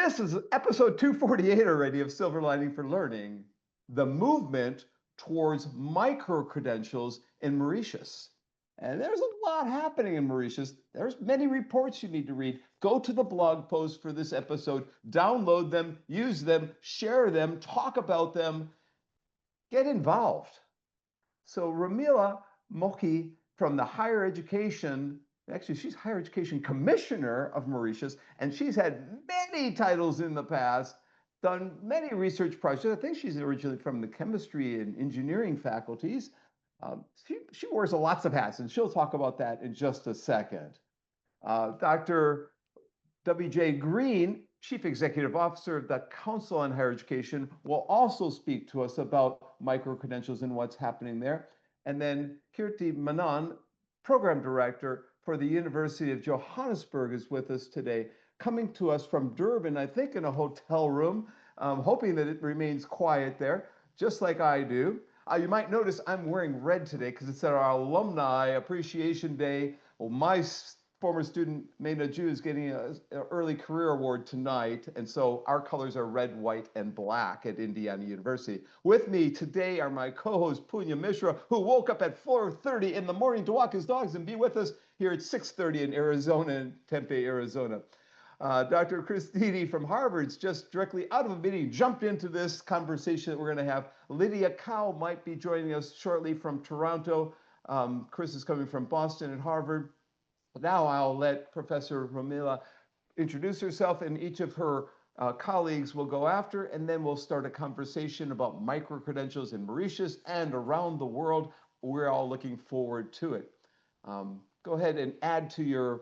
This is episode 248 already of Silver Lining for Learning, the movement towards micro-credentials in Mauritius. And there's a lot happening in Mauritius. There's many reports you need to read. Go to the blog post for this episode, download them, use them, share them, talk about them, get involved. So Romeela Mohee from the higher education, actually she's higher education commissioner of Mauritius, and she's had many titles in the past, done many research projects. I think she's originally from the chemistry and engineering faculties. She wears lots of hats, and she'll talk about that in just a second. Dr. W.J. Green, Chief Executive Officer of the Council on Higher Education, will also speak to us about micro-credentials and what's happening there. And then Kirti Menon, Program Director for the University of Johannesburg, is with us today, coming to us from Durban, I think in a hotel room, hoping that it remains quiet there, just like I do. You might notice I'm wearing red today because it's our Alumni Appreciation Day. Well, my former student, Menon is getting an early career award tonight. And so our colors are red, white, and black at Indiana University. With me today are my co-host, Punya Mishra, who woke up at 4:30 in the morning to walk his dogs and be with us here at 6:30 in Arizona, in Tempe, Arizona. Dr. Kirti from Harvard's just directly out of a meeting, jumped into this conversation that we're going to have. Lydia Cow might be joining us shortly from Toronto. Chris is coming from Boston at Harvard. Now I'll let Professor Romeela introduce herself, and each of her colleagues will go after, and then we'll start a conversation about micro-credentials in Mauritius and around the world. We're all looking forward to it. Go ahead and add to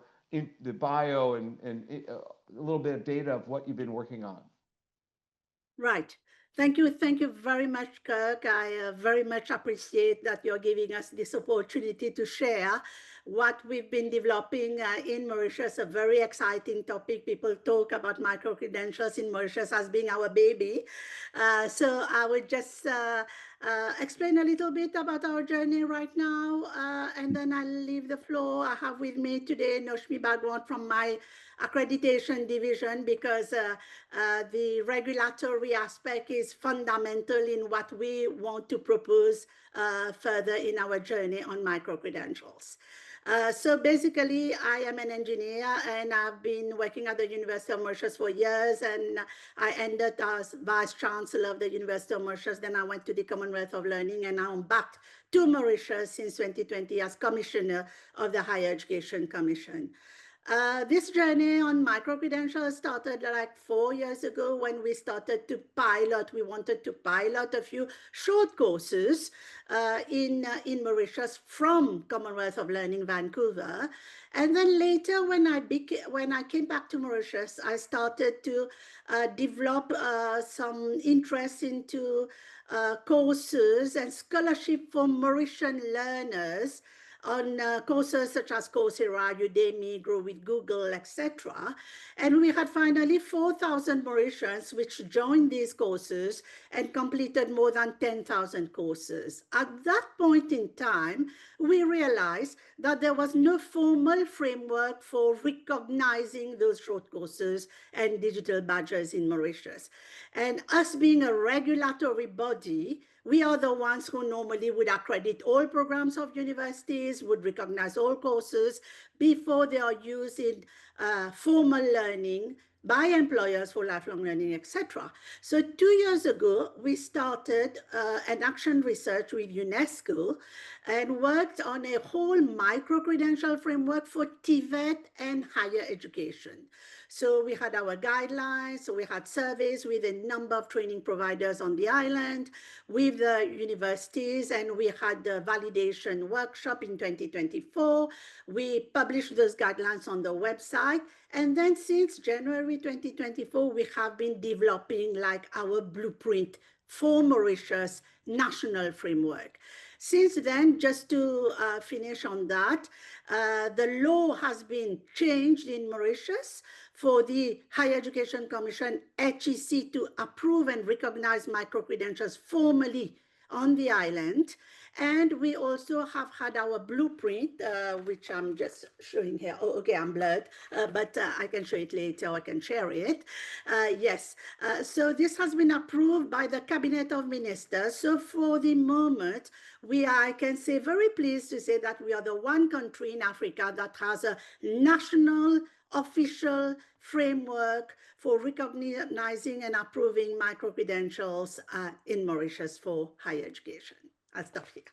the bio and a little bit of data of what you've been working on. Right. Thank you very much, Kirk. I very much appreciate that you're giving us this opportunity to share what we've been developing in Mauritius, a very exciting topic. People talk about micro-credentials in Mauritius as being our baby. So I would just explain a little bit about our journey right now, and then I'll leave the floor. I have with me today Noshmi Bhagwan from my accreditation division, because the regulatory aspect is fundamental in what we want to propose further in our journey on micro-credentials. So basically, I am an engineer, and I've been working at the University of Mauritius for years, and I ended as Vice Chancellor of the University of Mauritius. Then I went to the Commonwealth of Learning, and now I'm back to Mauritius since 2020 as Commissioner of the Higher Education Commission. This journey on micro-credentials started like 4 years ago when we started to pilot. We wanted to pilot a few short courses in Mauritius from Commonwealth of Learning Vancouver. And then later when I came back to Mauritius, I started to develop some interest into courses and scholarship for Mauritian learners on courses such as Coursera, Udemy, Grow with Google, etc. And we had finally 4,000 Mauritians which joined these courses and completed more than 10,000 courses. At that point in time, we realized that there was no formal framework for recognizing those short courses and digital badges in Mauritius. And us being a regulatory body, we are the ones who normally would accredit all programs of universities, would recognize all courses before they are used in formal learning by employers for lifelong learning, etc. So 2 years ago, we started an action research with UNESCO and worked on a whole micro-credential framework for TVET and higher education. So we had our guidelines, so we had surveys with a number of training providers on the island, with the universities, and we had the validation workshop in 2024. We published those guidelines on the website. And then since January 2024, we have been developing like our blueprint for Mauritius national framework. Since then, just to finish on that, the law has been changed in Mauritius for the Higher Education Commission, HEC, to approve and recognize micro-credentials formally on the island. And we also have had our blueprint, which I'm just showing here. Oh, okay, I'm blurred, but I can show it later, or I can share it. Yes, so this has been approved by the Cabinet of Ministers. So for the moment, we are, I can say, very pleased to say that we are the one country in Africa that has a national official framework for recognizing and approving micro-credentials in Mauritius for higher education. I'll stop here.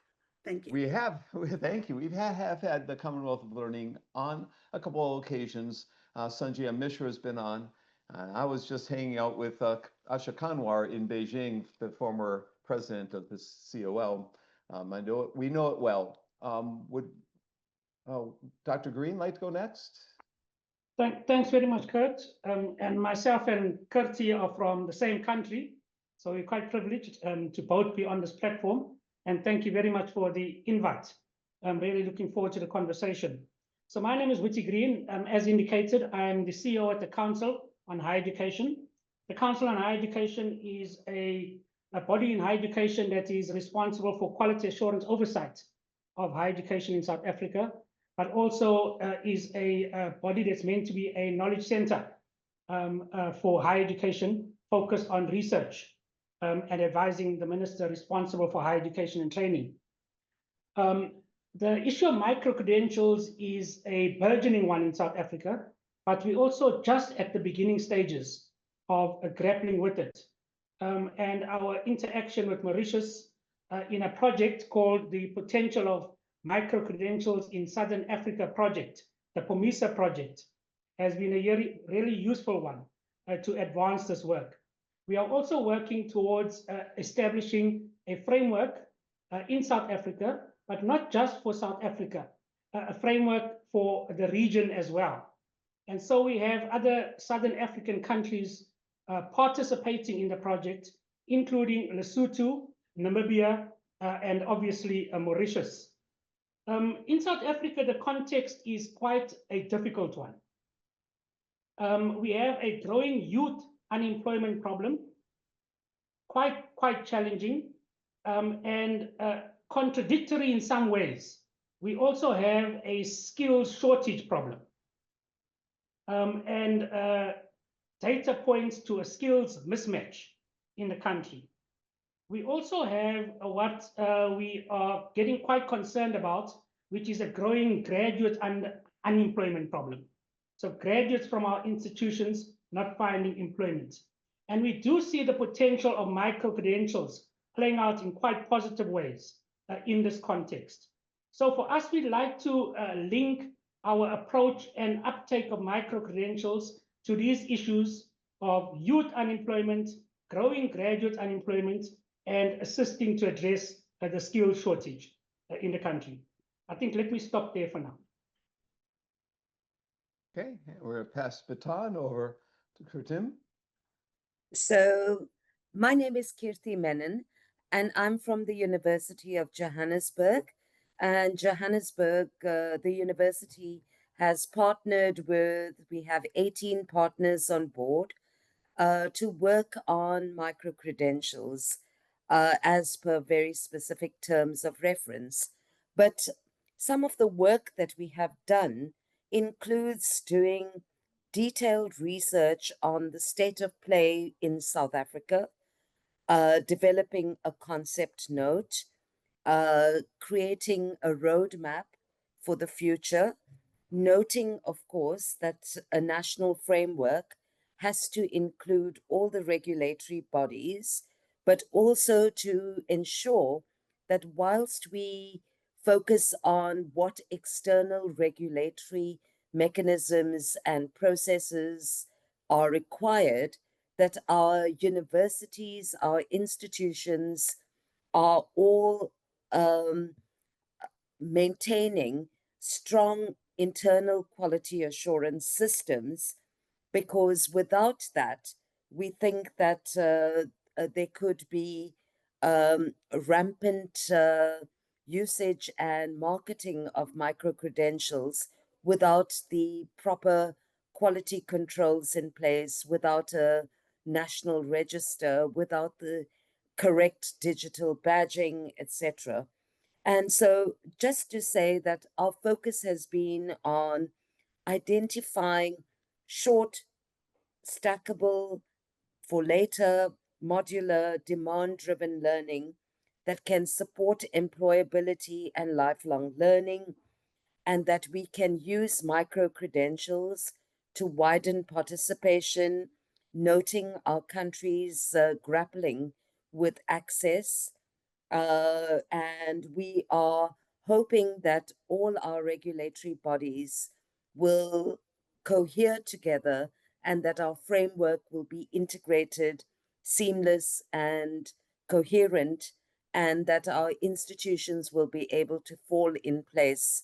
Thank you. We have, thank you. We've have had the Commonwealth of Learning on a couple of occasions. Sanjay Mishra has been on. I was just hanging out with Asha Kanwar in Beijing, the former president of the COL. I know it, we know it well. Would Dr. Green like to go next? Thanks very much, Kurt. And myself and Kirti are from the same country, so we're quite privileged to both be on this platform. And thank you very much for the invite. I'm really looking forward to the conversation. So my name is Witty Green. As indicated, I'm the CEO at the Council on Higher Education. The Council on Higher Education is a body in higher education that is responsible for quality assurance oversight of higher education in South Africa, but also is a body that's meant to be a knowledge center for higher education, focused on research and advising the minister responsible for higher education and training. The issue of micro-credentials is a burgeoning one in South Africa, but we're also just at the beginning stages of grappling with it. And our interaction with Mauritius in a project called the Potential of Micro-Credentials in Southern Africa project, the POMISA project, has been a really useful one to advance this work. We are also working towards establishing a framework in South Africa, but not just for South Africa, a framework for the region as well. And so we have other Southern African countries participating in the project, including Lesotho, Namibia, and obviously Mauritius. In South Africa, the context is quite a difficult one. We have a growing youth unemployment problem, quite challenging, and contradictory in some ways. We also have a skills shortage problem. And data points to a skills mismatch in the country. We also have what we are getting quite concerned about, which is a growing graduate unemployment problem. So graduates from our institutions not finding employment. And we do see the potential of micro-credentials playing out in quite positive ways in this context. So for us, we'd like to link our approach and uptake of micro-credentials to these issues of youth unemployment, growing graduate unemployment, and assisting to address the skills shortage in the country. I think let me stop there for now. Okay, we're going to pass the baton over to Kirti. So my name is Kirti Menon, and I'm from the University of Johannesburg. And Johannesburg, the university has partnered with, we have 18 partners on board to work on micro-credentials as per very specific terms of reference. But some of the work that we have done includes doing detailed research on the state of play in South Africa, developing a concept note, creating a roadmap for the future, noting, of course, that a national framework has to include all the regulatory bodies, but also to ensure that whilst we focus on what external regulatory mechanisms and processes are required, that our universities, our institutions are all maintaining strong internal quality assurance systems, because without that, we think that there could be rampant usage and marketing of micro-credentials without the proper quality controls in place, without a national register, without the correct digital badging, etc. And so just to say that our focus has been on identifying short, stackable, for later, modular, demand-driven learning that can support employability and lifelong learning, and that we can use micro-credentials to widen participation, noting our countries grappling with access. And we are hoping that all our regulatory bodies will cohere together and that our framework will be integrated, seamless, and coherent, and that our institutions will be able to fall in place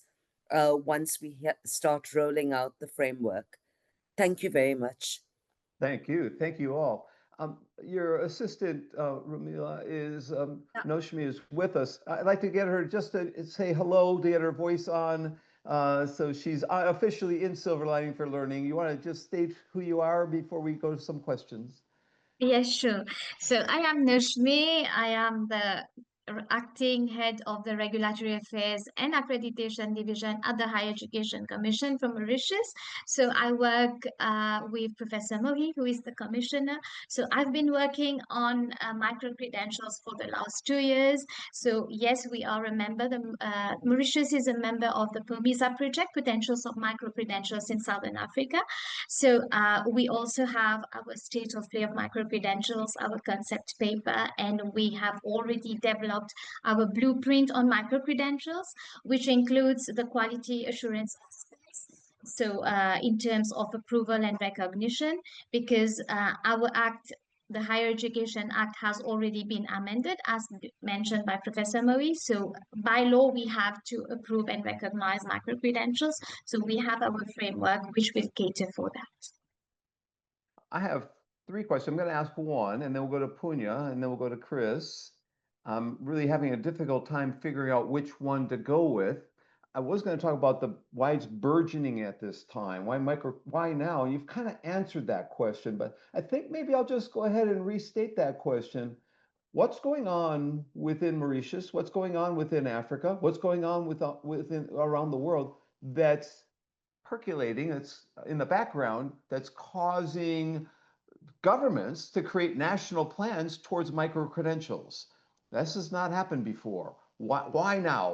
once we start rolling out the framework. Thank you very much. Thank you. Thank you all. Your assistant, Romeela, is Noshmi is with us. I'd like to get her just to say hello, to get her voice on. So she's officially in Silver Lining for Learning. You want to just state who you are before we go to some questions? Yes, sure. So I am Nashmi. I am the acting head of the Regulatory Affairs and Accreditation Division at the Higher Education Commission from Mauritius. So I work with Professor Mohee, who is the commissioner. So I've been working on micro-credentials for the last 2 years. So yes, we are a member. Mauritius is a member of the POMISA project, Potentials of Micro-Credentials in Southern Africa. So we also have our state of play of micro-credentials, our concept paper, and we have already developed our blueprint on micro-credentials, which includes the quality assurance aspects. So in terms of approval and recognition, because our act, the Higher Education Act, has already been amended, as mentioned by Professor Mohee. So by law, we have to approve and recognize micro-credentials. So we have our framework, which will cater for that. I have 3 questions. I'm going to ask one, and then we'll go to Punya, and then we'll go to Chris. I'm really having a difficult time figuring out which one to go with. I was going to talk about why it's burgeoning at this time. Why now? You've kind of answered that question, but I think maybe I'll just go ahead and restate that question. What's going on within Mauritius? What's going on within Africa? What's going on within around the world that's percolating, that's in the background, that's causing governments to create national plans towards micro-credentials? This has not happened before. Why now?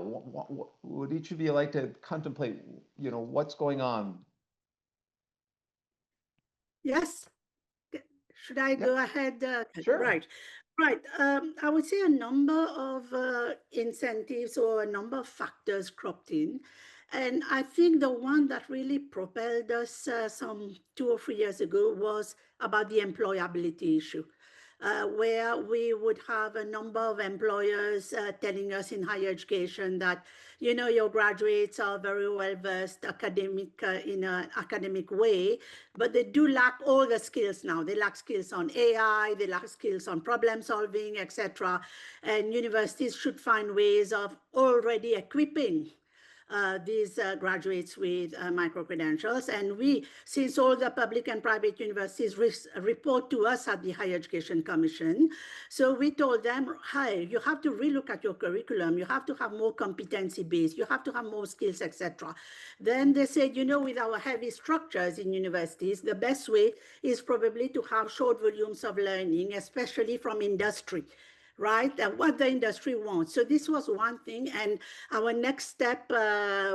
Would each of you like to contemplate, what's going on? Yes. Should I go ahead? Sure. Right. I would say a number of incentives or a number of factors cropped in. And I think the one that really propelled us some 2 or 3 years ago was about the employability issue. Where we would have a number of employers telling us in higher education that, your graduates are very well versed in an academic way, but they do lack all the skills now. They lack skills on AI, they lack skills on problem solving, etc. And universities should find ways of already equipping these graduates with micro-credentials. And we, since all the public and private universities report to us at the Higher Education Commission, so we told them, hey, you have to relook at your curriculum. You have to have more competency-based. You have to have more skills, etc. Then they said, with our heavy structures in universities, the best way is probably to have short volumes of learning, especially from industry. Right? And what the industry wants. So this was one thing. And our next step,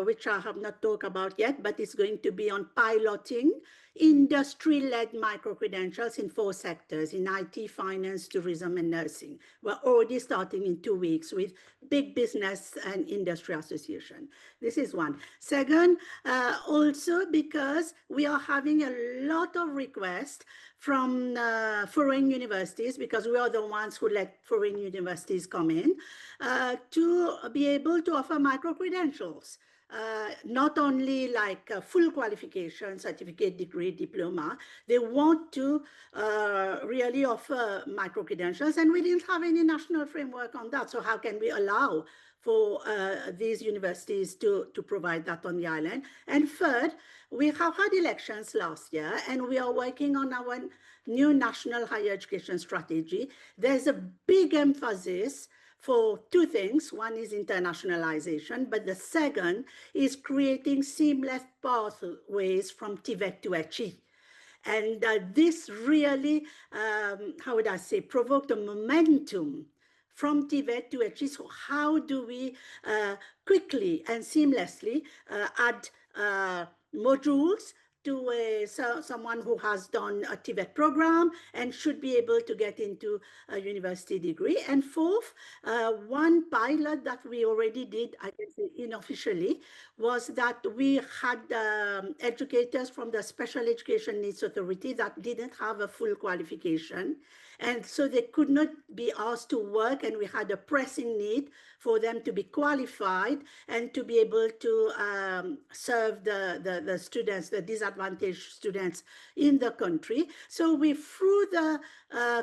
which I have not talked about yet, but it's going to be on piloting industry-led micro-credentials in 4 sectors, in IT, finance, tourism, and nursing. We're already starting in 2 weeks with big business and industry association. This is one. Second, also because we are having a lot of requests from foreign universities, because we are the ones who let foreign universities come in, to be able to offer micro-credentials. Not only like full qualification, certificate, degree, diploma. They want to really offer micro-credentials, and we didn't have any national framework on that. So how can we allow for these universities to provide that on the island? And third, we have had elections last year, and we are working on our new national higher education strategy. There's a big emphasis for two things. One is internationalization, but the second is creating seamless pathways from Tibet to Etchi. And this really, how would I say, provoked a momentum from Tibet to Etchi. So how do we quickly and seamlessly add modules to someone who has done a Tibet program and should be able to get into a university degree? And fourth, one pilot that we already did, I can say unofficially, was that we had educators from the Special Education Needs Authority that didn't have a full qualification. And so they could not be asked to work, and we had a pressing need for them to be qualified and to be able to serve the students, the disadvantaged students in the country. So we, through the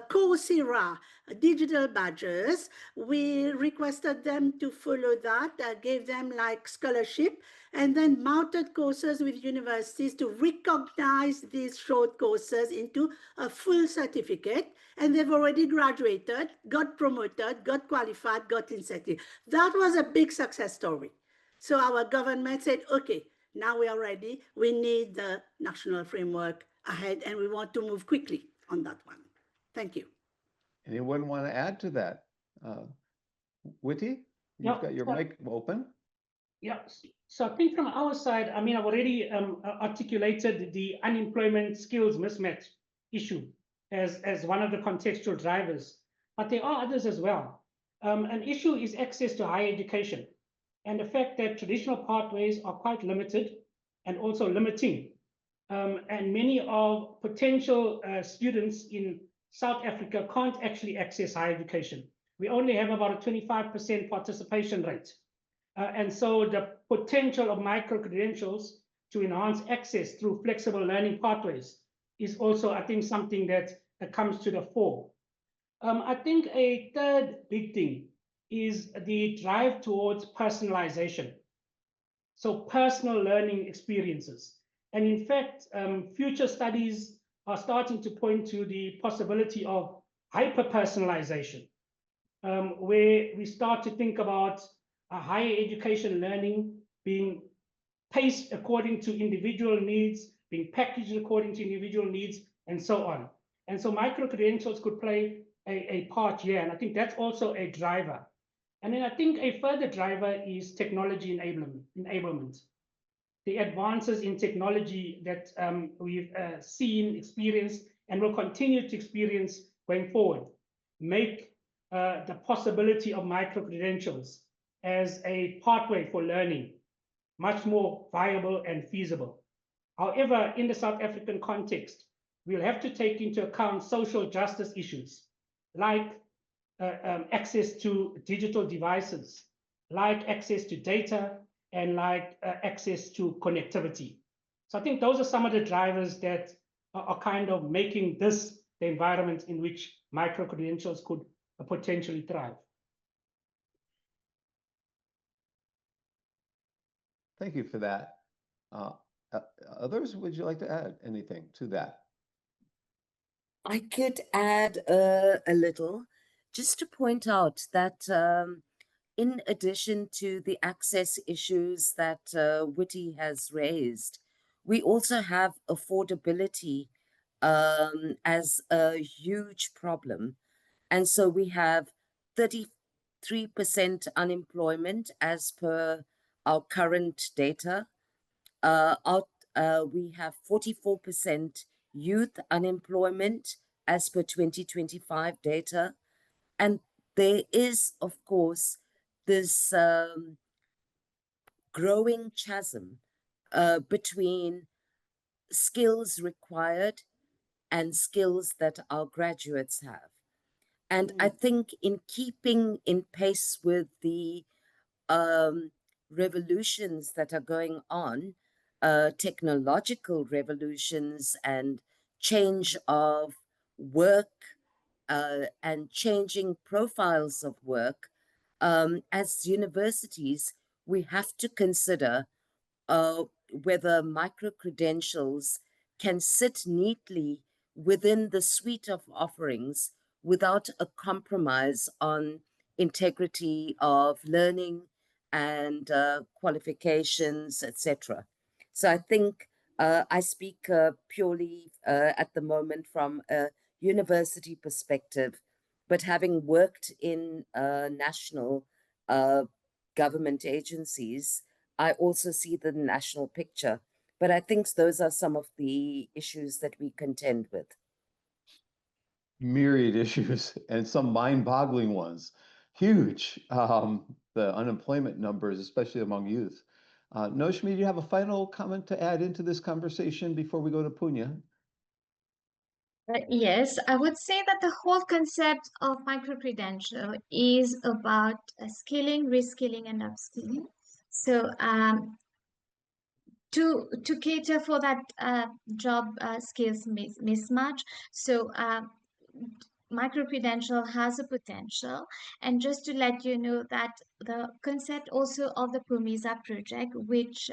Coursera digital badges, we requested them to follow that, gave them like scholarship, and then mounted courses with universities to recognize these short courses into a full certificate. And they've already graduated, got promoted, got qualified, got incentive. That was a big success story. So our government said, okay, now we are ready. We need the national framework ahead, and we want to move quickly on that one. Thank you. Anyone want to add to that? Witty, you've Yeah, got your mic open. Yeah, so I think from our side, I mean, I've already articulated the unemployment skills mismatch issue as one of the contextual drivers, but there are others as well. An issue is access to higher education and the fact that traditional pathways are quite limited and also limiting. And many of potential students in South Africa can't actually access higher education. We only have about a 25% participation rate. And so the potential of micro-credentials to enhance access through flexible learning pathways is also, I think, something that comes to the fore. I think a third big thing is the drive towards personalization. So personal learning experiences. And in fact, future studies are starting to point to the possibility of hyper-personalization, where we start to think about higher education learning being paced according to individual needs, being packaged according to individual needs, and so on. And so micro-credentials could play a part here, and I think that's also a driver. And then I think a further driver is technology enablement. The advances in technology that we've seen, experienced, and will continue to experience going forward make the possibility of micro-credentials as a pathway for learning much more viable and feasible. However, in the South African context, we'll have to take into account social justice issues like access to digital devices, like access to data, and like access to connectivity. So I think those are some of the drivers that are kind of making this the environment in which micro-credentials could potentially thrive. Thank you for that. Others, would you like to add anything to that? I could add a little, just to point out that in addition to the access issues that Witty has raised, we also have affordability as a huge problem. And so we have 33% unemployment as per our current data. We have 44% youth unemployment as per 2025 data. And there is, of course, this growing chasm between skills required and skills that our graduates have. And I think in keeping in pace with the revolutions that are going on, technological revolutions and change of work and changing profiles of work, as universities, we have to consider whether micro-credentials can sit neatly within the suite of offerings without a compromise on integrity of learning and qualifications, etc. So I think I speak purely at the moment from a university perspective, but having worked in national government agencies, I also see the national picture. But I think those are some of the issues that we contend with. Myriad issues and some mind-boggling ones. Huge, the unemployment numbers, especially among youth. Noshmi, do you have a final comment to add into this conversation before we go to Punya? Yes, I would say that the whole concept of micro-credential is about skilling, reskilling, and upskilling. So to cater for that job skills mismatch, so micro-credential has a potential. And just to let you know that the concept also of the PUMISA project, which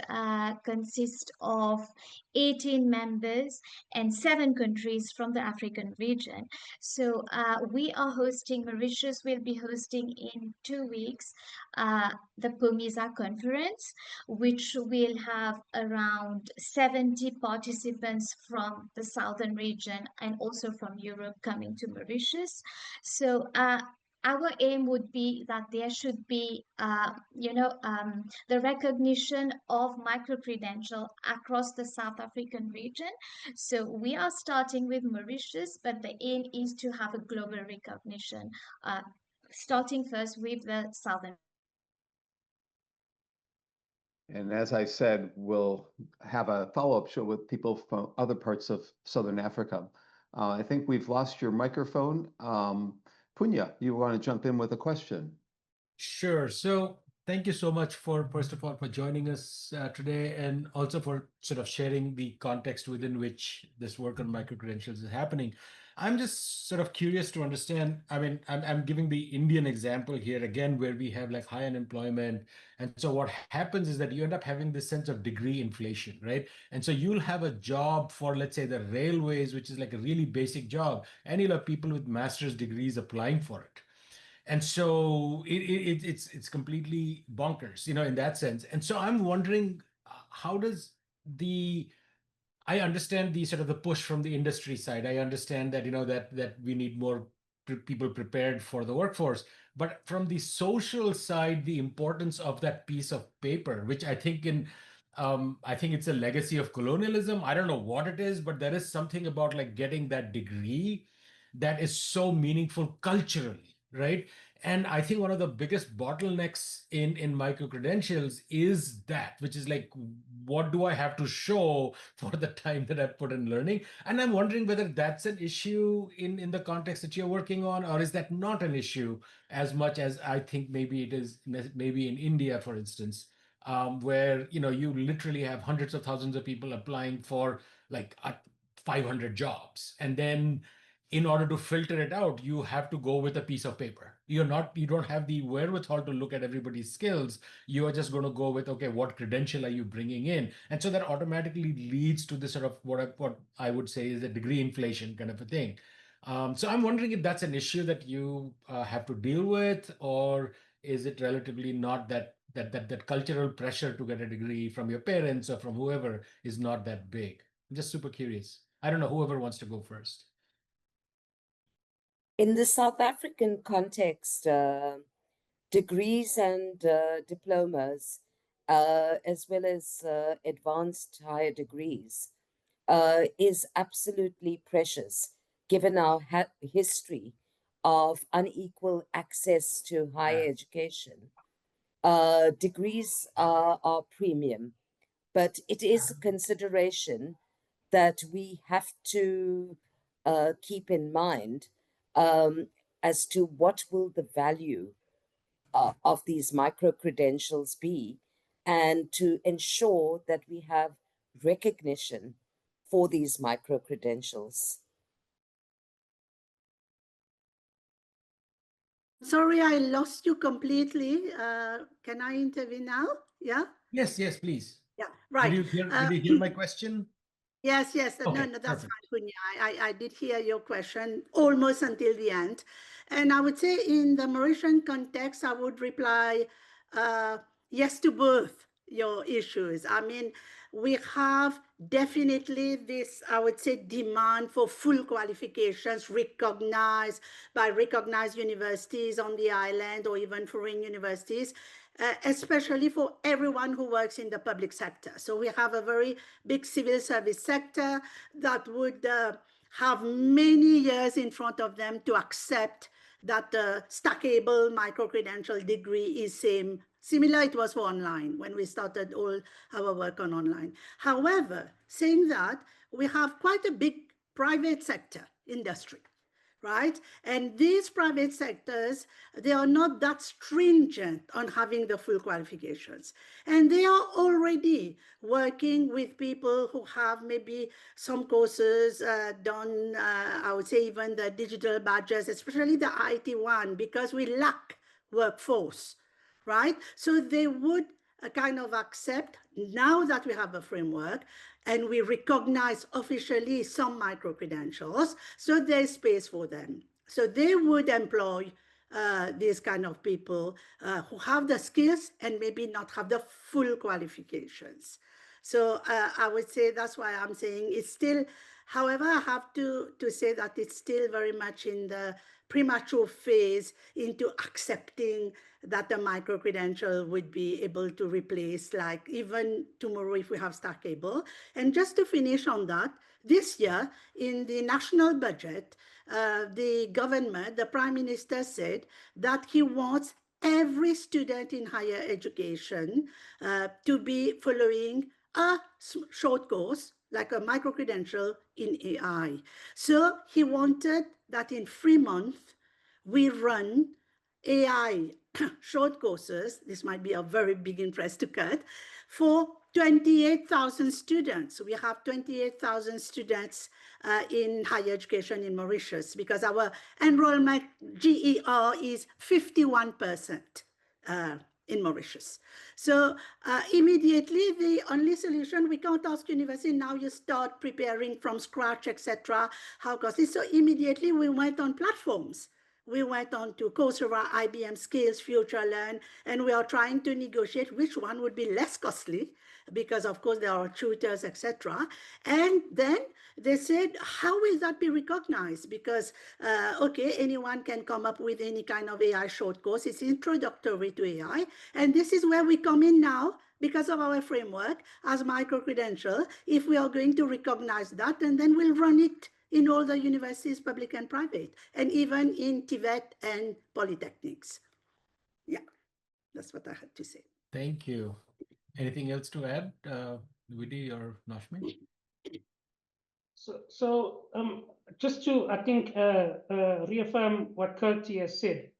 consists of 18 members and 7 countries from the African region. So we are hosting, Mauritius will be hosting in 2 weeks the PUMISA conference, which will have around 70 participants from the southern region and also from Europe coming to Mauritius. So our aim would be that there should be, the recognition of micro-credential across the South African region. So we are starting with Mauritius, but the aim is to have a global recognition, starting first with the Southern. And as I said, we'll have a follow-up show with people from other parts of Southern Africa. I think we've lost your microphone. Punya, you want to jump in with a question? Sure. So thank you so much for, first of all, for joining us today, and also for sort of sharing the context within which this work on micro-credentials is happening. I'm just sort of curious to understand. I mean, I'm giving the Indian example here again, where we have like high unemployment. And so what happens is that you end up having this sense of degree inflation, right? And so you'll have a job for, let's say, the railways, which is like a really basic job, and you'll have people with master's degrees applying for it. And so it's completely bonkers, in that sense. And so I'm wondering, how does the I understand the sort of the push from the industry side. I understand that that we need more people prepared for the workforce. But from the social side, the importance of that piece of paper, which I think it's a legacy of colonialism. I don't know what it is, but there is something about like getting that degree that is so meaningful culturally, right? And I think one of the biggest bottlenecks in micro credentials is that, which is like, what do I have to show for the time that I've put in learning? And I'm wondering whether that's an issue in the context that you're working on, or is that not an issue as much as I think maybe it is, maybe in India, for instance, where you literally have hundreds of thousands of people applying for like 500 jobs, and then in order to filter it out, you have to go with a piece of paper. You don't have the wherewithal to look at everybody's skills. You are just going to go with, okay, what credential are you bringing in? And so that automatically leads to this sort of what I would say is a degree inflation kind of a thing. So I'm wondering if that's an issue that you have to deal with, or is it relatively not that cultural pressure to get a degree from your parents or from whoever is not that big? I'm just super curious. I don't know, whoever wants to go first. In the South African context, degrees and diplomas, as well as advanced higher degrees, is absolutely precious, given our history of unequal access to higher education. Degrees are premium, but it is a consideration that we have to keep in mind as to what will the value of these micro credentials be, and to ensure that we have recognition for these micro credentials. Sorry, I lost you completely. Can I intervene now? Yeah? Yes, please. Yeah, right. Did you hear my question? Yes, yes. No, Okay, no, that's perfect. fine, Punya. I did hear your question almost until the end. And I would say in the Mauritian context, I would reply yes to both your issues. I mean, we have definitely this, I would say, demand for full qualifications recognized by recognized universities on the island or even foreign universities. Especially for everyone who works in the public sector. So we have a very big civil service sector that would have many years in front of them to accept that the stackable micro-credential degree is similar it was for online when we started all our work on online. However, saying that, we have quite a big private sector industry, right? And these private sectors, they are not that stringent on having the full qualifications. And they are already working with people who have maybe some courses done, I would say even the digital badges, especially the IT one, because we lack workforce, right? So they would kind of accept, now that we have a framework, and we recognize officially some micro-credentials, so there's space for them. So they would employ these kind of people who have the skills and maybe not have the full qualifications. So I would say that's why I'm saying it's still, however, I have to say that it's still very much in the premature phase into accepting that the micro-credential would be able to replace, like even tomorrow if we have stackable. And just to finish on that, this year in the national budget, the government, the Prime Minister said that he wants every student in higher education to be following a short course, like a micro-credential in AI. So he wanted that in 3 months, we run AI short courses, this might be a very big interest to cut, for 28,000 students. We have 28,000 students in higher education in Mauritius because our enrollment GER is 51% in Mauritius. So immediately the only solution, we can't ask university, now you start preparing from scratch, etc. How costly? So immediately we went on platforms. We went on to Coursera, IBM Skills, FutureLearn, and we are trying to negotiate which one would be less costly because of course there are tutors, etc. And then they said, how will that be recognized? Because, okay, anyone can come up with any kind of AI short course. It's introductory to AI. And this is where we come in now because of our framework as micro-credential, if we are going to recognize that, and then we'll run it in all the universities, public and private, and even in Tibet and polytechnics. Yeah, that's what I had to say. Thank you. Anything else to add, Vidi or Nashmi? So just to, I think, reaffirm what Kirti has said,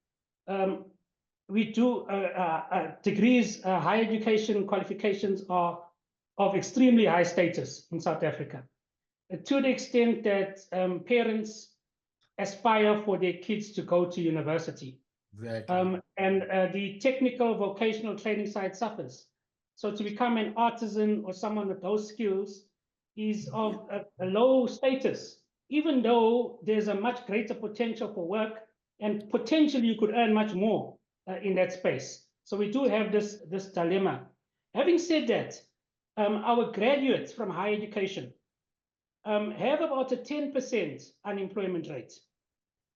we do degrees, higher education qualifications are of extremely high status in South Africa, to the extent that parents aspire for their kids to go to university. Exactly. And the technical vocational training side suffers. So to become an artisan or someone with those skills is of a low status, even though there's a much greater potential for work and potentially you could earn much more in that space. So we do have this dilemma. Having said that, our graduates from higher education have about a 10% unemployment rate.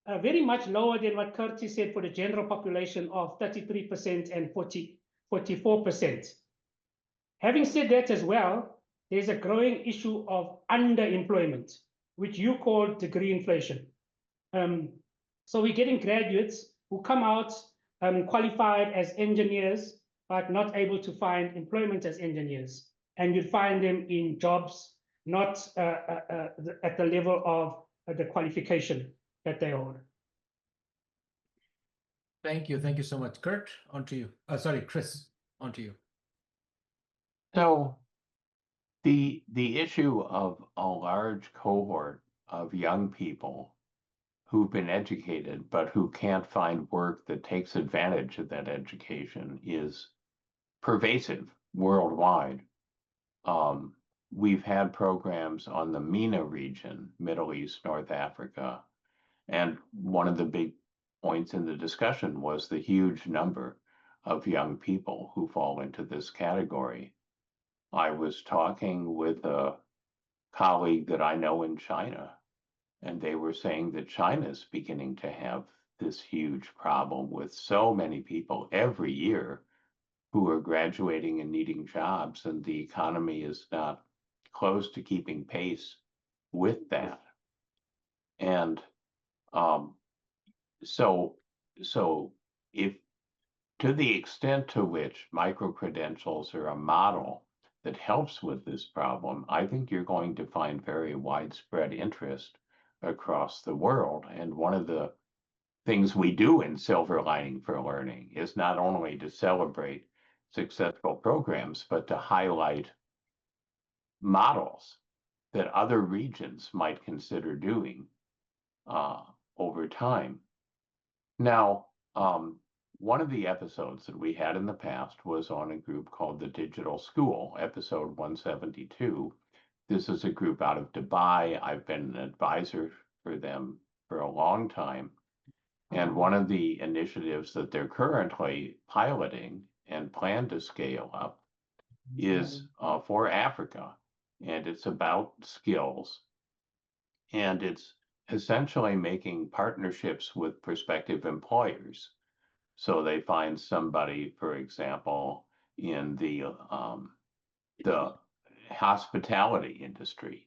Very much lower than what Kirti said for the general population of 33% and 44%. Having said that as well, there's a growing issue of underemployment, which you call degree inflation. So we're getting graduates who come out qualified as engineers, but not able to find employment as engineers. And you'd find them in jobs not at the level of the qualification that they hold. Thank you. Thank you so much. Kurt, on to you. Sorry, Chris, on to you. So the issue of a large cohort of young people who've been educated but who can't find work that takes advantage of that education is pervasive worldwide. we've had programs on the MENA region, Middle East, North Africa, and one of the big points in the discussion was the huge number of young people who fall into this category. I was talking with a colleague that I know in China, and they were saying that China is beginning to have this huge problem with so many people every year who are graduating and needing jobs, and the economy is not close to keeping pace with that. And so if, to the extent to which micro-credentials are a model that helps with this problem, I think you're going to find very widespread interest across the world. And one of the things we do in Silver Lining for Learning is not only to celebrate successful programs, but to highlight models that other regions might consider doing over time. Now, one of the episodes that we had in the past was on a group called the Digital School, episode 172. This is a group out of Dubai. I've been an advisor for them for a long time. And one of the initiatives that they're currently piloting and plan to scale up is for Africa. And it's about skills. And it's essentially making partnerships with prospective employers. So they find somebody, for example, in the hospitality industry,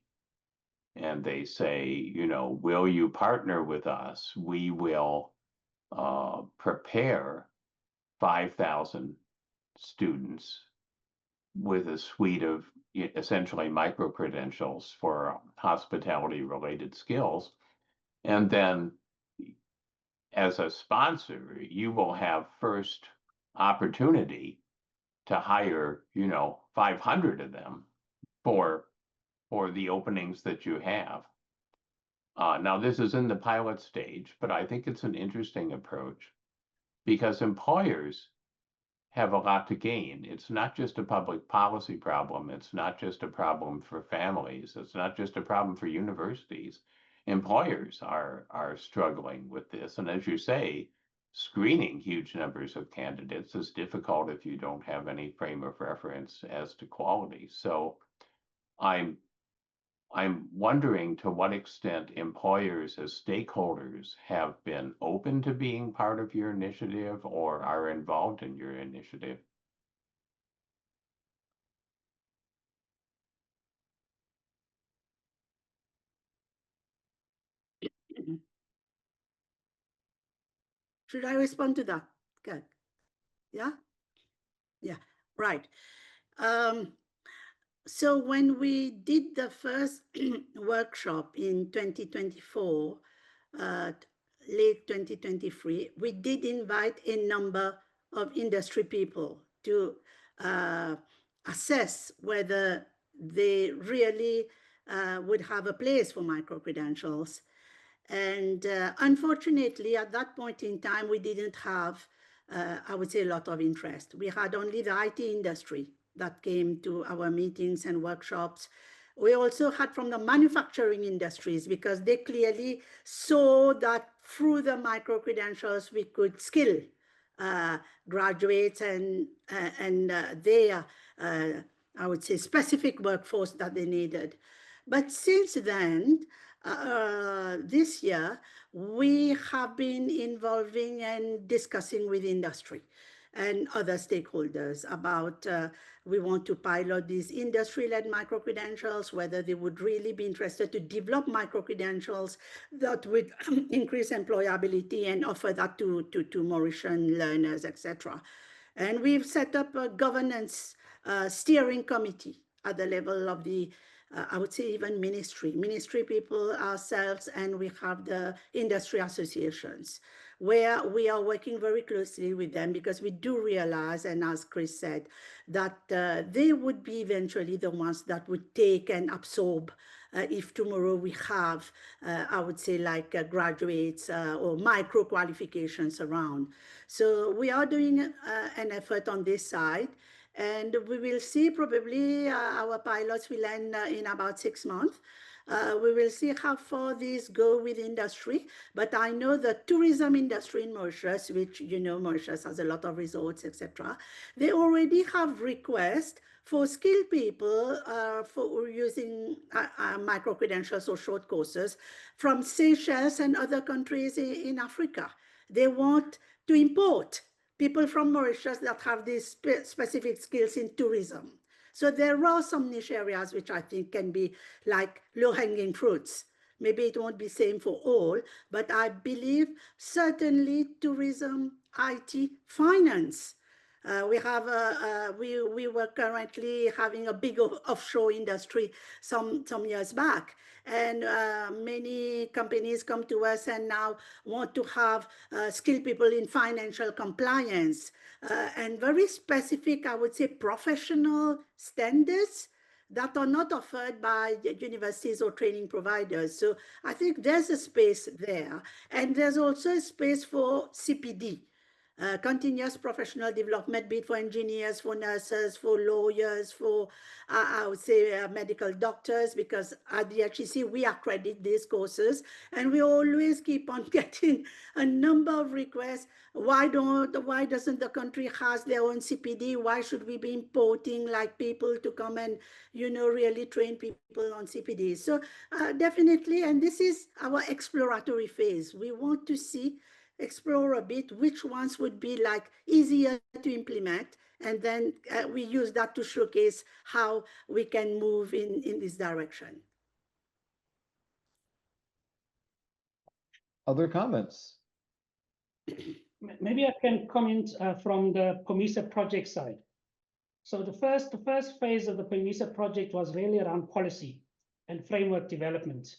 and they say, you know, will you partner with us? We will prepare 5,000 students with a suite of essentially micro-credentials for hospitality-related skills. And then as a sponsor, you will have first opportunity to hire, you know, 500 of them for the openings that you have. Now, this is in the pilot stage, but I think it's an interesting approach because employers have a lot to gain. It's not just a public policy problem. It's not just a problem for families. It's not just a problem for universities. Employers are struggling with this. And as you say, screening huge numbers of candidates is difficult if you don't have any frame of reference as to quality. So I'm wondering to what extent employers as stakeholders have been open to being part of your initiative or are involved in your initiative. Should I respond to that? Good. Yeah? Yeah, right. So when we did the first workshop in 2024, late 2023, we did invite a number of industry people to assess whether they really would have a place for micro-credentials. And unfortunately, at that point in time, we didn't have, I would say, a lot of interest. We had only the IT industry that came to our meetings and workshops. We also had from the manufacturing industries because they clearly saw that through the micro-credentials, we could skill graduates and their, I would say, specific workforce that they needed. But since then, this year, we have been involving and discussing with industry and other stakeholders about we want to pilot these industry-led micro-credentials, whether they would really be interested to develop micro-credentials that would increase employability and offer that to Mauritian learners, etc. And we've set up a governance steering committee at the level of the I would say even ministry people ourselves, and we have the industry associations where we are working very closely with them because we do realize, and as Chris said, that they would be eventually the ones that would take and absorb if tomorrow we have, I would say, like graduates or micro qualifications around. So we are doing an effort on this side. And we will see probably our pilots will end in about 6 months. We will see how far these go with industry. But I know the tourism industry in Mauritius, which, you know, Mauritius has a lot of resorts, etc. They already have requests for skilled people for using micro-credentials or short courses from Seychelles and other countries in Africa. They want to import people from Mauritius that have these specific skills in tourism. So there are some niche areas which I think can be like low-hanging fruits. Maybe it won't be same for all, but I believe certainly tourism, IT, finance. We were currently having a big offshore industry some years back, and many companies come to us and now want to have skilled people in financial compliance and very specific, I would say, professional standards that are not offered by universities or training providers. So I think there's a space there. And there's also a space for CPD, continuous professional development, be it for engineers, for nurses, for lawyers, for, I would say, medical doctors, because at the HEC, we accredit these courses, and we always keep on getting a number of requests. Why doesn't the country has their own CPD? Why should we be importing like people to come and, you know, really train people on CPD? So definitely, and this is our exploratory phase. We want to explore a bit which ones would be like easier to implement, and then we use that to showcase how we can move in this direction. Other comments? Maybe I can comment from the POMISA project side. So the first phase of the POMISA project was really around policy and framework development.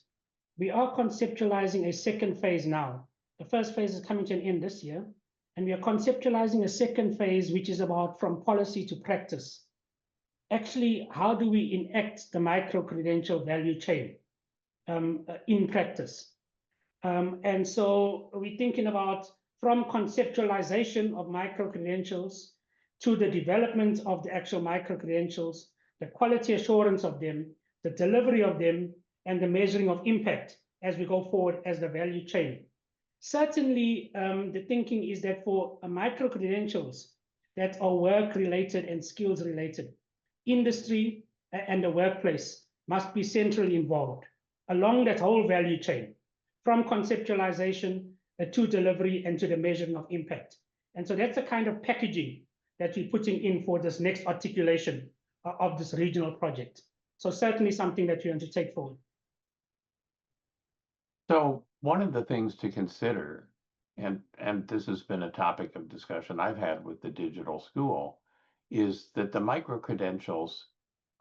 We are conceptualizing a second phase now. The first phase is coming to an end this year, and we are conceptualizing a second phase, which is about from policy to practice. Actually, how do we enact the micro-credential value chain in practice? And so we're thinking about from conceptualization of micro-credentials to the development of the actual micro-credentials, the quality assurance of them, the delivery of them, and the measuring of impact as we go forward as the value chain. Certainly, the thinking is that for micro-credentials that are work-related and skills-related, industry and the workplace must be centrally involved along that whole value chain, from conceptualization to delivery and to the measuring of impact. And so that's the kind of packaging that we're putting in for this next articulation of this regional project. So certainly something that we want to take forward. So one of the things to consider, and this has been a topic of discussion I've had with the digital school, is that the micro-credentials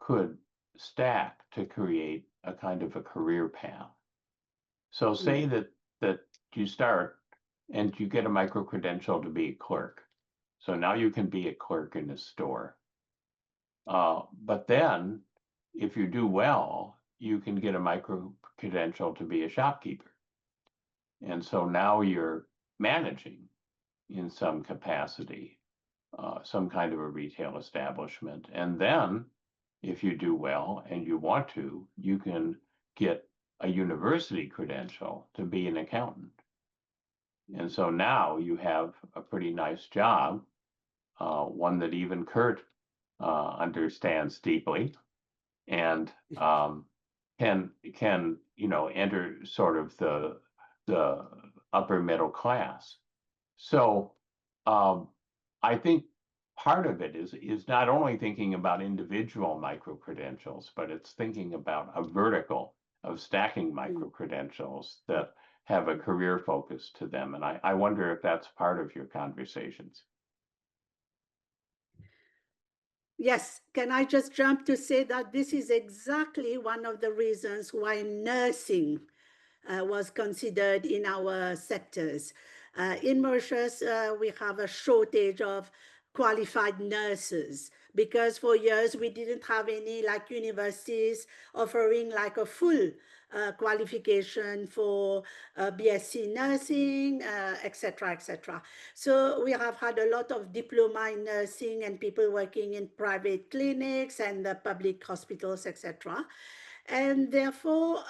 could stack to create a kind of a career path. So say that you start and you get a micro-credential to be a clerk. So now you can be a clerk in a store. But then if you do well, you can get a micro-credential to be a shopkeeper. And so now you're managing in some capacity, some kind of a retail establishment. And then if you do well and you want to, you can get a university credential to be an accountant. And so now you have a pretty nice job, one that even Kurt understands deeply, and can enter sort of the upper middle class. So I think part of it is not only thinking about individual micro-credentials, but it's thinking about a vertical of stacking micro-credentials that have a career focus to them. And I wonder if that's part of your conversations. Yes, can I just jump to say that this is exactly one of the reasons why nursing was considered in our sectors. In Mauritius, we have a shortage of qualified nurses because for years we didn't have any like universities offering like a full qualification for BSc nursing, etc., etc. So we have had a lot of diploma in nursing and people working in private clinics and public hospitals, etc. And therefore,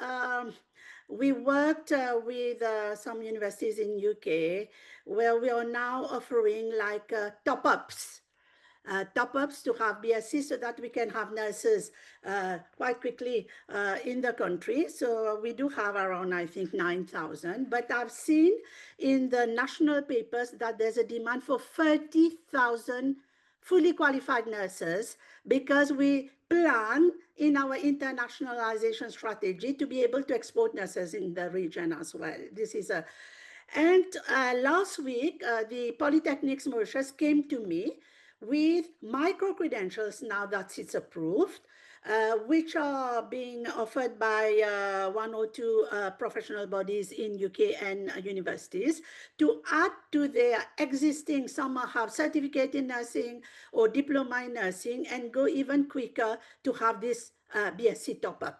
we worked with some universities in UK where we are now offering like top-ups to have BSc so that we can have nurses quite quickly in the country. So we do have around, I think, 9,000. But I've seen in the national papers that there's a demand for 30,000 fully qualified nurses because we plan in our internationalization strategy to be able to export nurses in the region as well. This is a... And last week, the Polytechnics Mauritius came to me with micro-credentials now that it's approved, which are being offered by 1 or 2 professional bodies in UK and universities to add to their existing, some have certificate in nursing or diploma in nursing, and go even quicker to have this BSc top-up.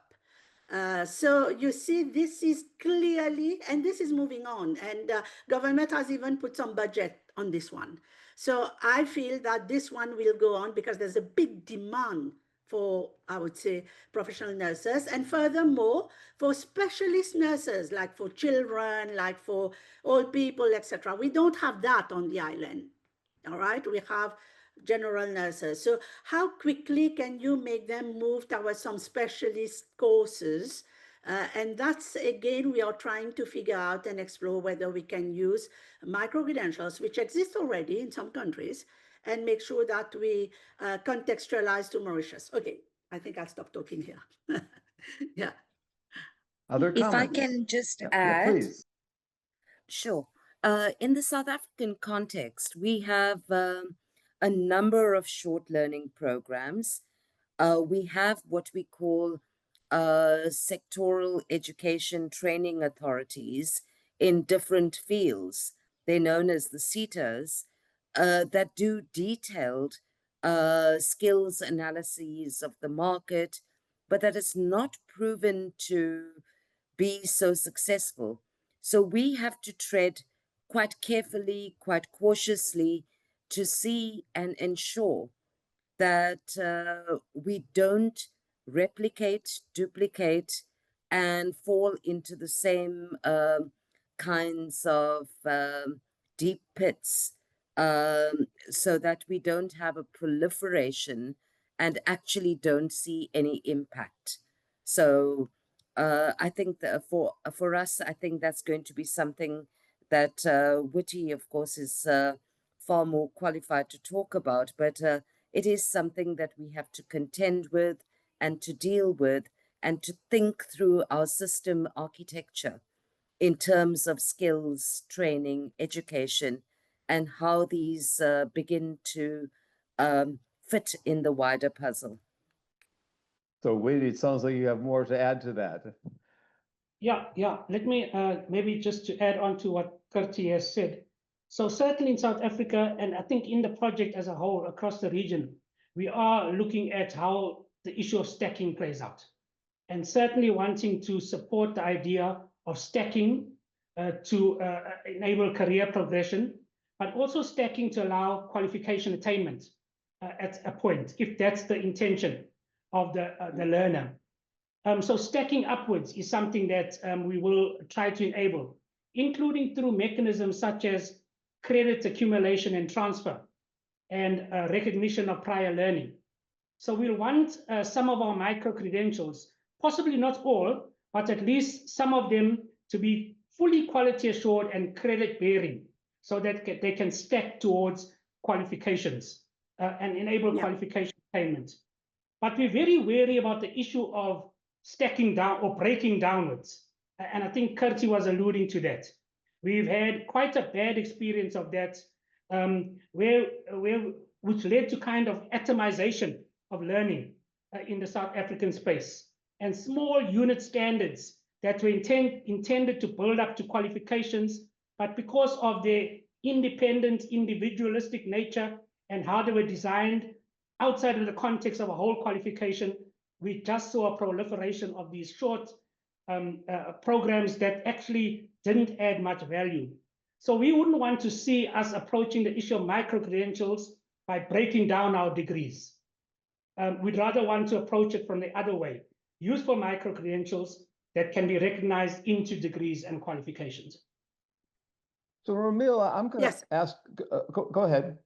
So you see, this is clearly, and this is moving on, and government has even put some budget on this one. So I feel that this one will go on because there's a big demand for, I would say, professional nurses, and furthermore, for specialist nurses, like for children, like for old people, etc. We don't have that on the island, all right? We have general nurses. So how quickly can you make them move towards some specialist courses? And that's, again, we are trying to figure out and explore whether we can use micro-credentials, which exist already in some countries, and make sure that we contextualize to Mauritius. Okay, I think I'll stop talking here. Yeah. Other If I comments? can just Yeah, add, please. sure. In the South African context, we have a number of short learning programs. We have what we call sectoral education training authorities in different fields. They're known as the SETAs, that do detailed skills analyses of the market, but that is not proven to be so successful. So we have to tread quite carefully, quite cautiously to see and ensure that we don't replicate, duplicate, and fall into the same kinds of deep pits, so that we don't have a proliferation and actually don't see any impact. So I think that for us, I think that's going to be something that Witty, of course, is far more qualified to talk about, but it is something that we have to contend with and to deal with and to think through our system architecture in terms of skills, training, education, and how these begin to fit in the wider puzzle. So Wade, it sounds like you have more to add to that. Yeah. Let me maybe just to add on to what Kirti has said. So certainly in South Africa, and I think in the project as a whole across the region, we are looking at how the issue of stacking plays out, and certainly wanting to support the idea of stacking to enable career progression, but also stacking to allow qualification attainment at a point, if that's the intention of the learner. So stacking upwards is something that we will try to enable, including through mechanisms such as credit accumulation and transfer, and recognition of prior learning. So we'll want some of our micro-credentials, possibly not all, but at least some of them to be fully quality assured and credit bearing, so that they can stack towards qualifications and enable qualification attainment. But we're very wary about the issue of stacking down or breaking downwards. And I think Kirti was alluding to that. We've had quite a bad experience of that, which led to kind of atomization of learning in the South African space, and small unit standards that were intended to build up to qualifications, but because of their independent, individualistic nature and how they were designed outside of the context of a whole qualification, we just saw a proliferation of these short programs that actually didn't add much value. So we wouldn't want to see us approaching the issue of micro-credentials by breaking down our degrees. We'd rather want to approach it from the other way, useful micro-credentials that can be recognized into degrees and qualifications. So Romeela, I'm going to Yes. ask, go ahead.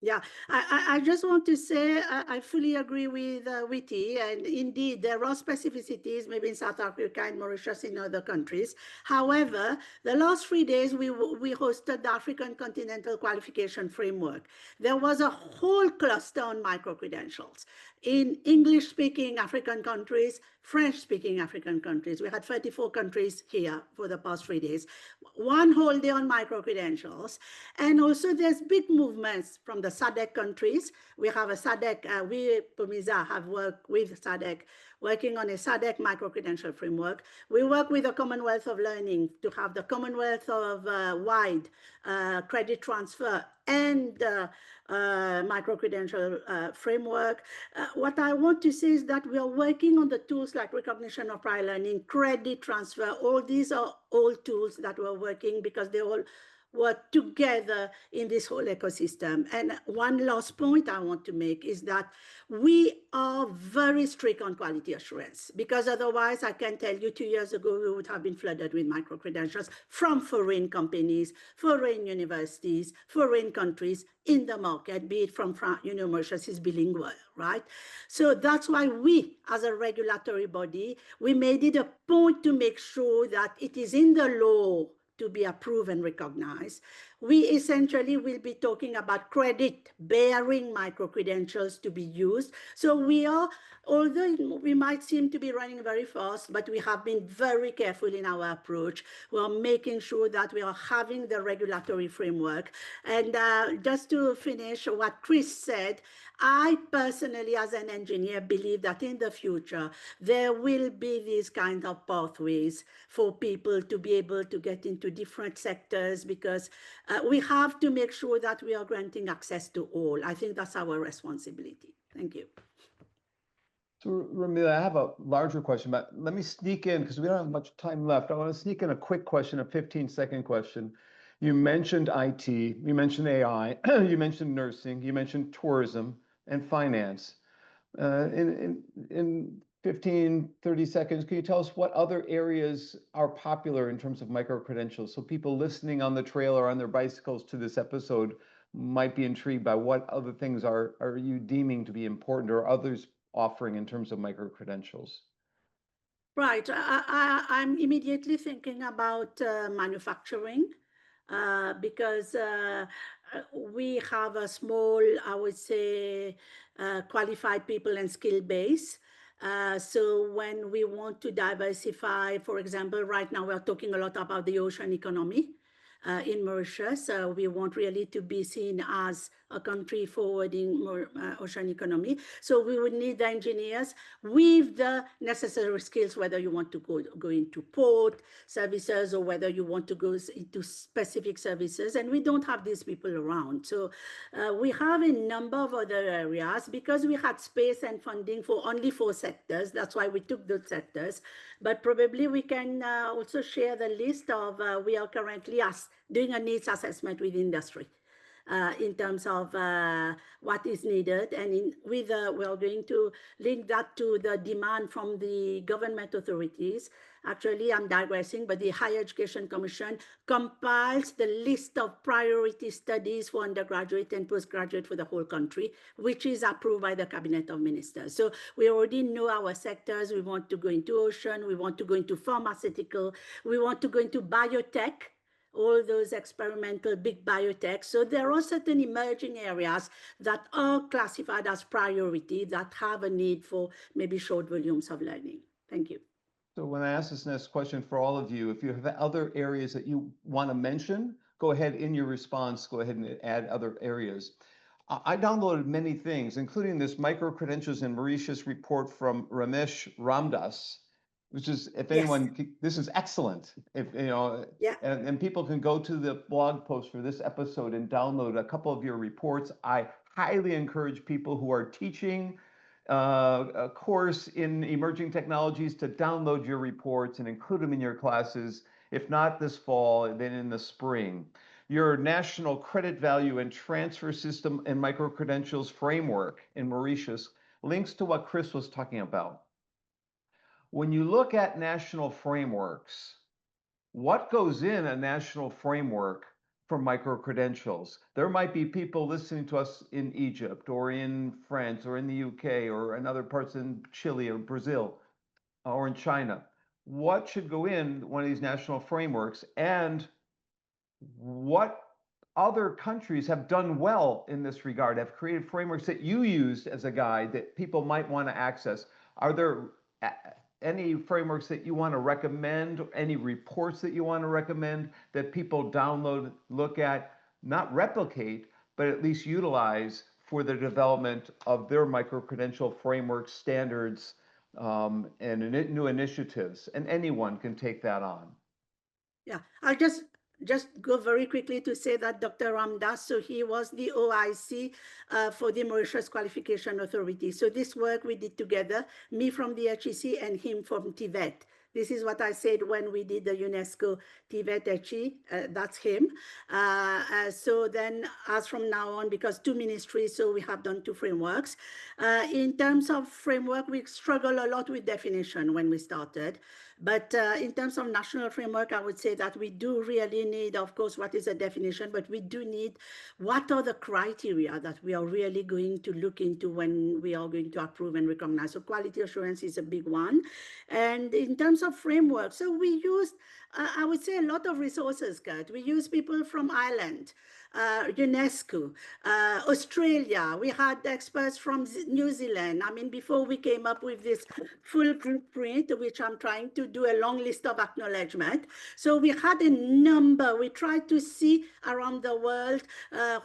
Yeah, I just want to say I fully agree with Witty, and indeed there are specificities maybe in South Africa and Mauritius in other countries. However, the last 3 days we hosted the African Continental Qualification Framework. There was a whole cluster on micro-credentials in English-speaking African countries, French-speaking African countries. We had 34 countries here for the past 3 days. One whole day on micro-credentials. And also there's big movements from the SADC countries. We have a SADC, we, POMISA, have worked with SADC, working on a SADC micro-credential framework. We work with the Commonwealth of Learning to have the Commonwealth of wide credit transfer and micro-credential framework. What I want to say is that we are working on the tools like recognition of prior learning, credit transfer. All these are all tools that we're working because they all work together in this whole ecosystem. And one last point I want to make is that we are very strict on quality assurance, because otherwise I can tell you 2 years ago, we would have been flooded with micro-credentials from foreign companies, foreign universities, foreign countries in the market, be it from France, Mauritius is bilingual, right? So that's why we, as a regulatory body, we made it a point to make sure that it is in the law to be approved and recognized. We essentially will be talking about credit-bearing micro-credentials to be used. So we are, although we might seem to be running very fast, but we have been very careful in our approach. We are making sure that we are having the regulatory framework. And just to finish what Chris said, I personally, as an engineer, believe that in the future, there will be these kind of pathways for people to be able to get into different sectors, because we have to make sure that we are granting access to all. I think that's our responsibility. Thank you. So Romeela, I have a larger question, but let me sneak in because we don't have much time left. I want to sneak in a quick question, a 15-second question. You mentioned IT, you mentioned AI, you mentioned nursing, you mentioned tourism and finance. In 15, 30 seconds, can you tell us what other areas are popular in terms of micro-credentials? So people listening on the trail or on their bicycles to this episode might be intrigued by what other things are you deeming to be important or others offering in terms of micro-credentials? Right. I'm immediately thinking about manufacturing because we have a small, I would say, qualified people and skill base. So when we want to diversify, for example, right now we're talking a lot about the ocean economy in Mauritius. We want really to be seen as a country forwarding ocean economy. So we would need the engineers with the necessary skills, whether you want to go into port services or whether you want to go into specific services. And we don't have these people around. So we have a number of other areas because we had space and funding for only 4 sectors. That's why we took those sectors. But probably we can also share the list of, we are currently doing a needs assessment with industry in terms of what is needed. And we are going to link that to the demand from the government authorities. Actually, I'm digressing, but the Higher Education Commission compiles the list of priority studies for undergraduate and postgraduate for the whole country, which is approved by the Cabinet of Ministers. So we already know our sectors. We want to go into ocean. We want to go into pharmaceutical. We want to go into biotech, all those experimental big biotech. So there are certain emerging areas that are classified as priority that have a need for maybe short volumes of learning. Thank you. So when I ask this next question for all of you, if you have other areas that you want to mention, go ahead in your response, go ahead and add other areas. I downloaded many things, including this micro-credentials in Mauritius report from Ramesh Ramdas, which is, if anyone, this is excellent. If and people can go to the blog post for this episode and download a couple of your reports. I highly encourage people who are teaching a course in emerging technologies to download your reports and include them in your classes, if not this fall, then in the spring. Your national credit value and transfer system and micro-credentials framework in Mauritius links to what Chris was talking about. When you look at national frameworks, what goes in a national framework for micro-credentials? There might be people listening to us in Egypt or in France or in the UK or in other parts in Chile or Brazil or in China. What should go in one of these national frameworks, and what other countries have done well in this regard, have created frameworks that you used as a guide that people might want to access? Are there any frameworks that you want to recommend, any reports that you want to recommend that people download, look at, not replicate, but at least utilize for the development of their micro-credential framework standards and new initiatives? And anyone can take that on. Yeah, I'll just go very quickly to say that Dr. Ramdas, so he was the OIC for the Mauritius Qualification Authority. So this work we did together, me from the HEC and him from Tibet. This is what I said when we did the UNESCO Tibet HE, that's him. So then as from now on, because 2 ministries, so we have done 2 frameworks. In terms of framework, we struggle a lot with definition when we started. But in terms of national framework, I would say that we do really need, of course, what is a definition, but we do need what are the criteria that we are really going to look into when we are going to approve and recognize. So quality assurance is a big one. And in terms of framework, so we used, I would say, a lot of resources, Kurt. We use people from Ireland, UNESCO, Australia. We had experts from New Zealand. I mean, before we came up with this full blueprint, which I'm trying to do a long list of acknowledgement. So we had a number. We tried to see around the world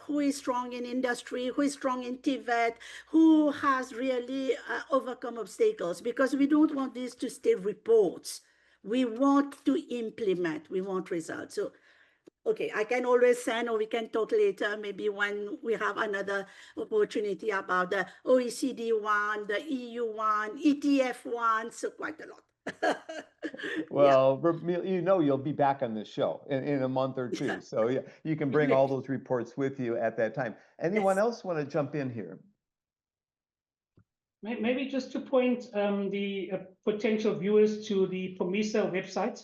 who is strong in industry, who is strong in Tibet, who has really overcome obstacles, because we don't want this to stay reports. We want to implement, we want results. So okay, I can always send, or we can talk later, maybe when we have another opportunity, about the OECD one, the EU one, ETF one, so quite a lot. Well, Romeela, you know you'll be back on this show in a month or two. So yeah, you can bring all those reports with you at that time. Anyone else want to jump in here? Maybe just to point the potential viewers to the PROMESA website,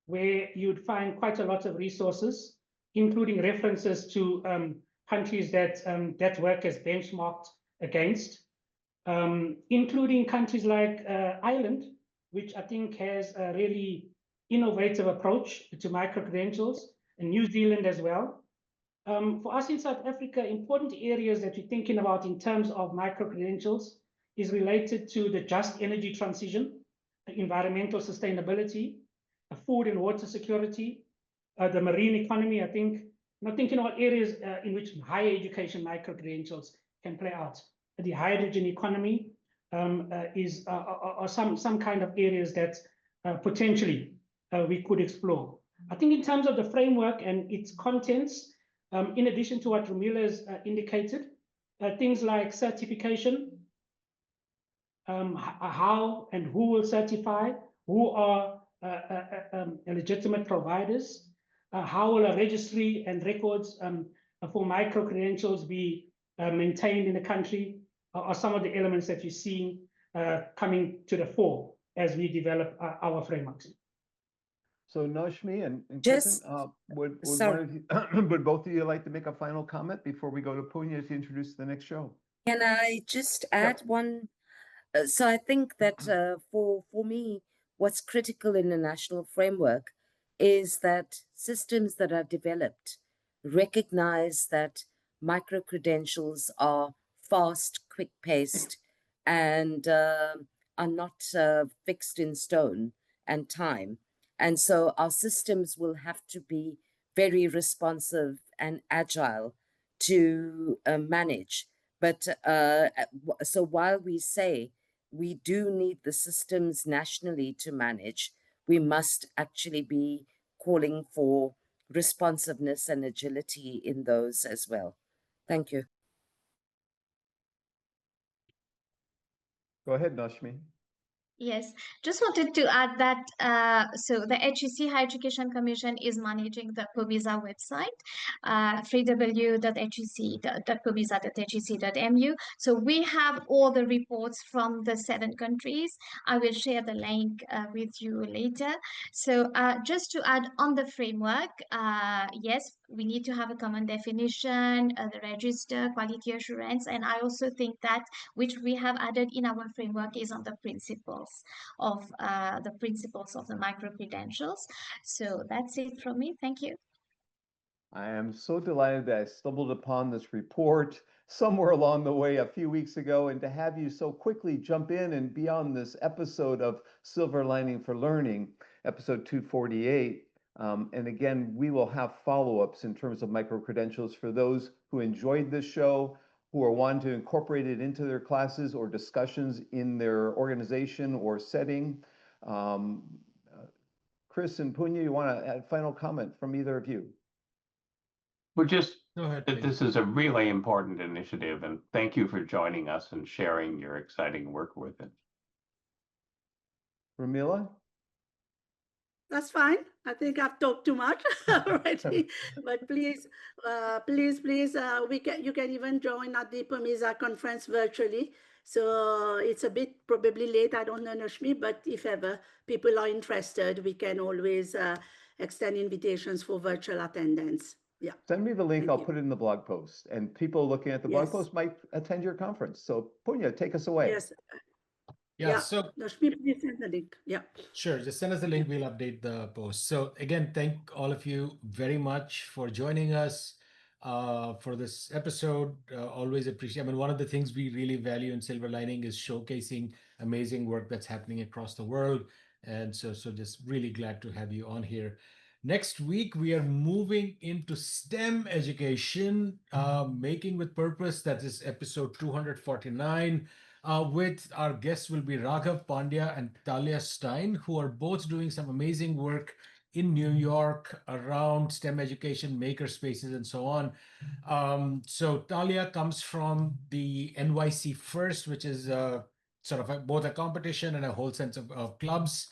where you'd find quite a lot of resources, including references to countries that that work has benchmarked against, including countries like Ireland, which I think has a really innovative approach to micro-credentials, and New Zealand as well. For us in South Africa, important areas that we're thinking about in terms of micro-credentials is related to the just energy transition, environmental sustainability, food and water security, the marine economy. I think, thinking about areas in which higher education micro-credentials can play out. The hydrogen economy are some kind of areas that potentially we could explore. I think in terms of the framework and its contents, in addition to what Romeela has indicated, things like certification, how and who will certify, who are legitimate providers, how will a registry and records for micro-credentials be maintained in the country, are some of the elements that you're seeing coming to the fore as we develop our frameworks. So Noshmi and Just- Kirtan, would sorry. would both of you like to make a final comment before we go to Punya to introduce the next show? Can I just add one? So I think that for me, what's critical in a national framework is that systems that are developed recognize that micro-credentials are fast, quick-paced, and are not fixed in stone and time. And so our systems will have to be very responsive and agile to manage. But so while we say we do need the systems nationally to manage, we must actually be calling for responsiveness and agility in those as well. Thank you. Go ahead, Nashmi. Yes, just wanted to add that so the HEC Higher Education Commission is managing the POBIZA website, www.pobisa.hec.mu. So we have all the reports from the 7 countries. I will share the link with you later. So just to add on the framework, yes, we need to have a common definition, the register, quality assurance, and I also think that which we have added in our framework is on the principles of the micro credentials. So that's it from me. Thank you. I am so delighted that I stumbled upon this report somewhere along the way a few weeks ago, and to have you so quickly jump in and be on this episode of Silver Lining for Learning, episode 248. And again, we will have follow-ups in terms of micro-credentials for those who enjoyed this show, who are wanting to incorporate it into their classes or discussions in their organization or setting. Chris and Punya, you want to add final comment from either of you? Well, just Go ahead, that please. this is a really important initiative, and thank you for joining us and sharing your exciting work with it. Romeela? That's fine. I think I've talked too much already. But please, you can even join at the POMIZA conference virtually. So it's a bit probably late. I don't know, Nashmi, but if ever people are interested, we can always extend invitations for virtual attendance. Yeah. Send me the link. Thank I'll you. put it in the blog post, and people looking at the blog Yes. post might attend your conference. So Punya, take us away. Yes. Yeah, so Nashmi, please send the link. Yeah. sure, just send us the link. We'll update the post. So again, thank all of you very much for joining us for this episode. Always appreciate. I mean, one of the things we really value in Silver Lining is showcasing amazing work that's happening across the world, and so just really glad to have you on here. Next week, we are moving into STEM education, making with purpose. That is episode 249. With our guests will be Raghav Pandya and Talia Stein, who are both doing some amazing work in New York around STEM education, maker spaces, and so on. So Talia comes from the NYC First, which is sort of both a competition and a whole sense of clubs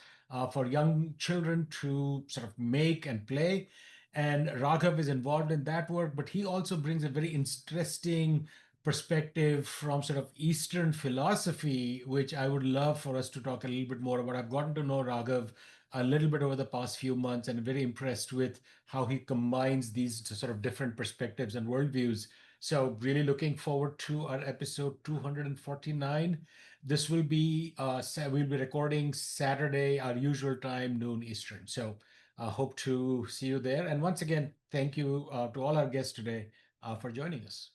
for young children to sort of make and play. And Raghav is involved in that work, but he also brings a very interesting perspective from sort of Eastern philosophy, which I would love for us to talk a little bit more about. I've gotten to know Raghav a little bit over the past few months and very impressed with how he combines these sort of different perspectives and worldviews. So really looking forward to our episode 249. This will be, we'll be recording Saturday, our usual time, noon Eastern. So I hope to see you there. And once again, thank you to all our guests today for joining us.